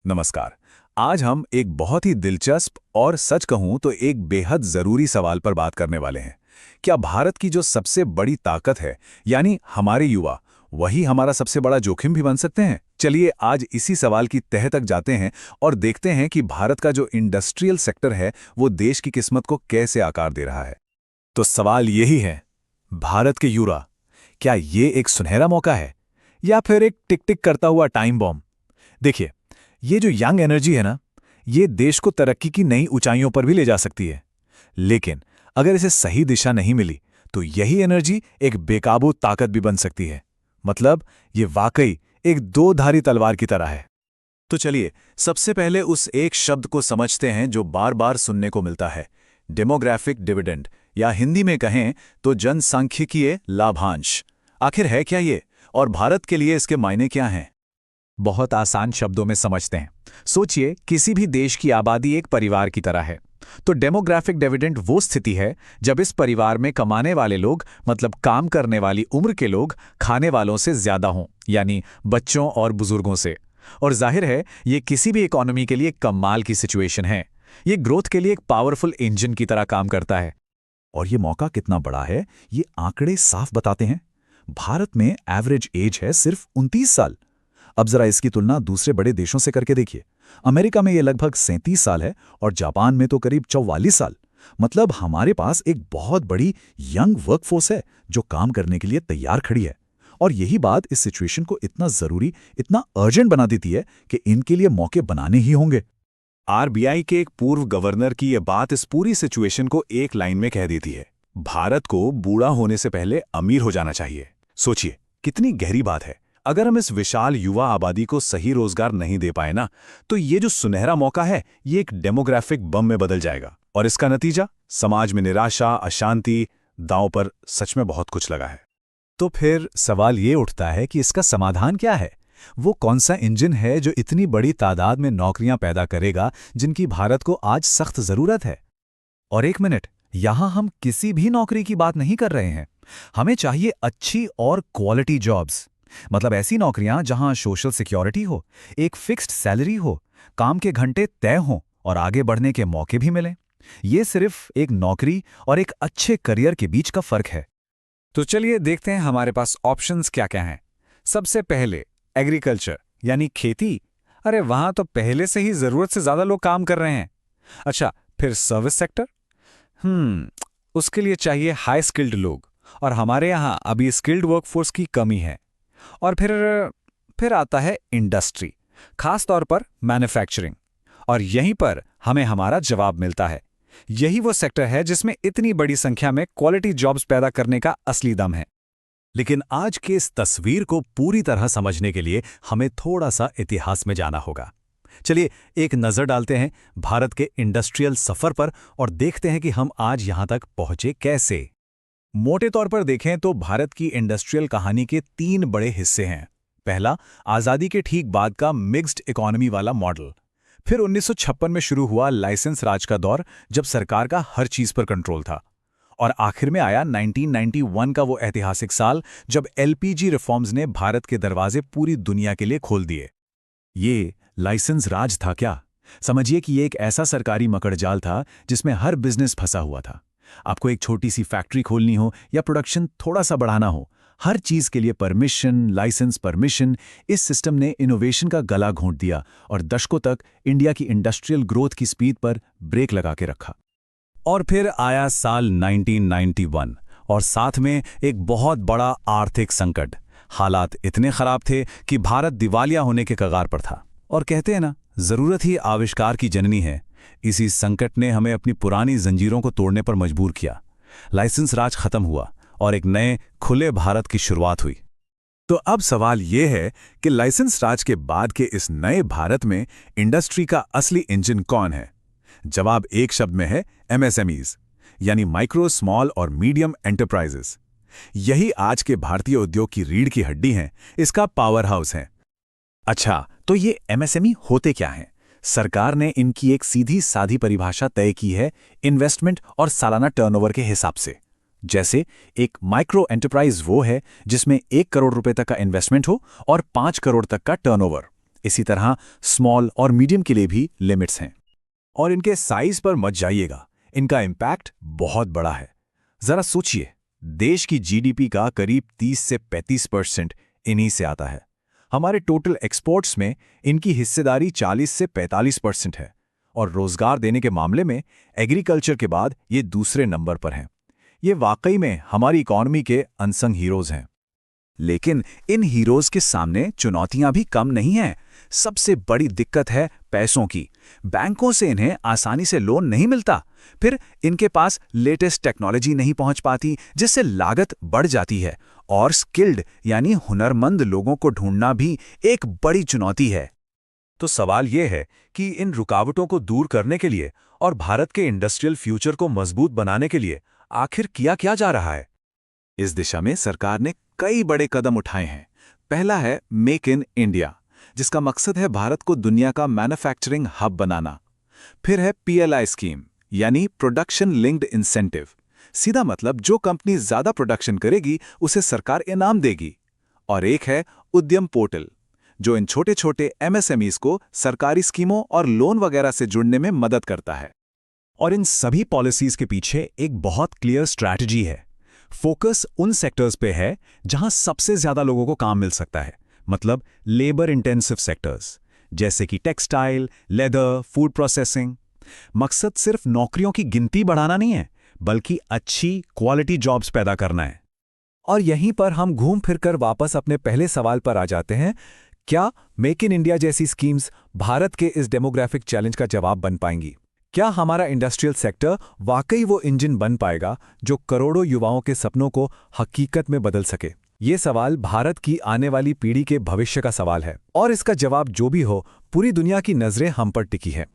नमस्कार। आज हम एक बहुत ही दिलचस्प और सच कहूं तो एक बेहद जरूरी सवाल पर बात करने वाले हैं। क्या भारत की जो सबसे बड़ी ताकत है, यानी हमारे युवा, वही हमारा सबसे बड़ा जोखिम भी बन सकते हैं? चलिए आज इसी सवाल की तह तक जाते हैं और देखते हैं कि भारत का जो इंडस्ट्रियल सेक्टर है वो देश की किस्मत को कैसे आकार दे रहा है। तो सवाल यही है, भारत के युवा, क्या ये एक सुनहरा मौका है या फिर एक टिक टिक करता हुआ टाइम बॉम्ब? देखिए, ये जो यंग एनर्जी है ना, ये देश को तरक्की की नई ऊंचाइयों पर भी ले जा सकती है। लेकिन अगर इसे सही दिशा नहीं मिली तो यही एनर्जी एक बेकाबू ताकत भी बन सकती है। मतलब ये वाकई एक दो धारी तलवार की तरह है। तो चलिए सबसे पहले उस एक शब्द को समझते हैं जो बार बार सुनने को मिलता है, डेमोग्राफिक डिविडेंड, या हिंदी में कहें तो जनसांख्यिकीय लाभांश। आखिर है क्या ये, और भारत के लिए इसके मायने क्या हैं? बहुत आसान शब्दों में समझते हैं। सोचिए, किसी भी देश की आबादी एक परिवार की तरह है। तो डेमोग्राफिक डिविडेंड वो स्थिति है जब इस परिवार में कमाने वाले लोग, मतलब काम करने वाली उम्र के लोग, खाने वालों से ज्यादा हों, यानी बच्चों और बुजुर्गों से। और जाहिर है ये किसी भी इकोनॉमी के लिए कमाल की सिचुएशन है। ये ग्रोथ के लिए एक पावरफुल इंजन की तरह काम करता है। और ये मौका कितना बड़ा है, ये आंकड़े साफ बताते हैं। भारत में एवरेज एज है सिर्फ 29 साल। अब जरा इसकी तुलना दूसरे बड़े देशों से करके देखिए। अमेरिका में यह लगभग 37 साल है और जापान में तो करीब 44 साल। मतलब हमारे पास एक बहुत बड़ी यंग वर्कफोर्स है जो काम करने के लिए तैयार खड़ी है। और यही बात इस सिचुएशन को इतना जरूरी, इतना अर्जेंट बना देती है कि इनके लिए मौके बनाने ही होंगे। आरबीआई के एक पूर्व गवर्नर की यह बात इस पूरी सिचुएशन को एक लाइन में कह देती है, भारत को बूढ़ा होने से पहले अमीर हो जाना चाहिए। सोचिए कितनी गहरी बात है। अगर हम इस विशाल युवा आबादी को सही रोजगार नहीं दे पाए ना, तो ये जो सुनहरा मौका है ये एक डेमोग्राफिक बम में बदल जाएगा। और इसका नतीजा समाज में निराशा, अशांति, दांव पर सच में बहुत कुछ लगा है। तो फिर सवाल ये उठता है कि इसका समाधान क्या है? वो कौन सा इंजन है जो इतनी बड़ी तादाद में नौकरियां पैदा करेगा, जिनकी भारत को आज सख्त जरूरत है? और एक मिनट, यहां हम किसी भी नौकरी की बात नहीं कर रहे हैं। हमें चाहिए अच्छी और क्वालिटी जॉब्स। मतलब ऐसी नौकरियां जहां सोशल सिक्योरिटी हो, एक फिक्स्ड सैलरी हो, काम के घंटे तय हों और आगे बढ़ने के मौके भी मिलें। ये सिर्फ एक नौकरी और एक अच्छे करियर के बीच का फर्क है। तो चलिए देखते हैं हमारे पास ऑप्शंस क्या क्या हैं। सबसे पहले एग्रीकल्चर, यानी खेती। अरे वहां तो पहले से ही जरूरत से ज्यादा लोग काम कर रहे हैं। अच्छा, फिर सर्विस सेक्टर। उसके लिए चाहिए हाई स्किल्ड लोग, और हमारे यहाँ अभी स्किल्ड वर्कफोर्स की कमी है। और फिर आता है इंडस्ट्री, खास तौर पर मैन्युफैक्चरिंग। और यहीं पर हमें हमारा जवाब मिलता है। यही वो सेक्टर है जिसमें इतनी बड़ी संख्या में क्वालिटी जॉब्स पैदा करने का असली दम है। लेकिन आज के इस तस्वीर को पूरी तरह समझने के लिए हमें थोड़ा सा इतिहास में जाना होगा। चलिए एक नजर डालते हैं भारत के इंडस्ट्रियल सफर पर और देखते हैं कि हम आज यहां तक पहुंचे कैसे। मोटे तौर पर देखें तो भारत की इंडस्ट्रियल कहानी के 3 बड़े हिस्से हैं। पहला, आज़ादी के ठीक बाद का मिक्स्ड इकोनॉमी वाला मॉडल। फिर 1956 में शुरू हुआ लाइसेंस राज का दौर, जब सरकार का हर चीज पर कंट्रोल था। और आखिर में आया 1991 का वो ऐतिहासिक साल जब एलपीजी रिफॉर्म्स ने भारत के दरवाजे पूरी दुनिया के लिए खोल दिए। ये लाइसेंस राज था क्या? समझिए कि ये एक ऐसा सरकारी मकड़जाल था जिसमें हर बिजनेस फंसा हुआ था। आपको एक छोटी सी फैक्ट्री खोलनी हो या प्रोडक्शन थोड़ा सा बढ़ाना हो, हर चीज के लिए परमिशन, लाइसेंस, परमिशन। इस सिस्टम ने इनोवेशन का गला घोंट दिया और दशकों तक इंडिया की इंडस्ट्रियल ग्रोथ की स्पीड पर ब्रेक लगा के रखा। और फिर आया साल 1991 और साथ में एक बहुत बड़ा आर्थिक संकट। हालात इतने खराब थे कि भारत दिवालिया होने के कगार पर था। और कहते हैं ना, जरूरत ही आविष्कार की जननी है। इसी संकट ने हमें अपनी पुरानी जंजीरों को तोड़ने पर मजबूर किया। लाइसेंस राज खत्म हुआ और एक नए खुले भारत की शुरुआत हुई। तो अब सवाल यह है कि लाइसेंस राज के बाद के इस नए भारत में इंडस्ट्री का असली इंजन कौन है? जवाब एक शब्द में है, एमएसएमईज, यानी माइक्रो, स्मॉल और मीडियम एंटरप्राइजेस। यही आज के भारतीय उद्योग की रीढ़ की हड्डी हैं, इसका पावर हाउस है। अच्छा, तो ये एमएसएमई होते क्या हैं? सरकार ने इनकी एक सीधी साधी परिभाषा तय की है, इन्वेस्टमेंट और सालाना टर्नओवर के हिसाब से। जैसे एक माइक्रो एंटरप्राइज वो है जिसमें 1 करोड़ रुपए तक का इन्वेस्टमेंट हो और 5 करोड़ तक का टर्नओवर। इसी तरह स्मॉल और मीडियम के लिए भी लिमिट्स हैं। और इनके साइज पर मत जाइएगा, इनका इम्पैक्ट बहुत बड़ा है। जरा सोचिए, देश की जीडीपी का करीब 30 से 35% इन्हीं से आता है। हमारे टोटल एक्सपोर्ट्स में इनकी हिस्सेदारी 40 से 45% है, और रोजगार देने के मामले में एग्रीकल्चर के बाद ये दूसरे नंबर पर हैं। ये वाकई में हमारी इकॉनमी के अनसंग हीरोज हैं। लेकिन इन हीरोज के सामने चुनौतियां भी कम नहीं हैं। सबसे बड़ी दिक्कत है पैसों की। बैंकों से इन्हें आसानी से लोन नहीं मिलता। फिर इनके पास लेटेस्ट टेक्नोलॉजी नहीं पहुंच पाती, जिससे लागत बढ़ जाती है। और स्किल्ड यानी हुनरमंद लोगों को ढूंढना भी एक बड़ी चुनौती है। तो सवाल यह है कि इन रुकावटों को दूर करने के लिए और भारत के इंडस्ट्रियल फ्यूचर को मजबूत बनाने के लिए आखिर किया क्या जा रहा है? इस दिशा में सरकार ने कई बड़े कदम उठाए हैं। पहला है मेक इन इंडिया, जिसका मकसद है भारत को दुनिया का मैन्युफैक्चरिंग हब बनाना। फिर है पीएलआई स्कीम, यानी प्रोडक्शन लिंक्ड इंसेंटिव। सीधा मतलब जो कंपनी ज्यादा प्रोडक्शन करेगी उसे सरकार इनाम देगी। और एक है उद्यम पोर्टल, जो इन छोटे छोटे एमएसएमईज को सरकारी स्कीमों और लोन वगैरह से जुड़ने में मदद करता है। और इन सभी पॉलिसीज के पीछे एक बहुत क्लियर स्ट्रैटेजी है। फोकस उन सेक्टर्स पे है जहां सबसे ज्यादा लोगों को काम मिल सकता है, मतलब लेबर इंटेंसिव सेक्टर्स, जैसे कि टेक्सटाइल, लेदर, फूड प्रोसेसिंग। मकसद सिर्फ नौकरियों की गिनती बढ़ाना नहीं है, बल्कि अच्छी क्वालिटी जॉब्स पैदा करना है। और यहीं पर हम घूम फिरकर वापस अपने पहले सवाल पर आ जाते हैं, क्या मेक इन इंडिया जैसी स्कीम्स भारत के इस डेमोग्राफिक चैलेंज का जवाब बन पाएंगी? क्या हमारा इंडस्ट्रियल सेक्टर वाकई वो इंजन बन पाएगा जो करोड़ों युवाओं के सपनों को हकीकत में बदल सके? ये सवाल भारत की आने वाली पीढ़ी के भविष्य का सवाल है, और इसका जवाब जो भी हो, पूरी दुनिया की नजरें हम पर टिकी है।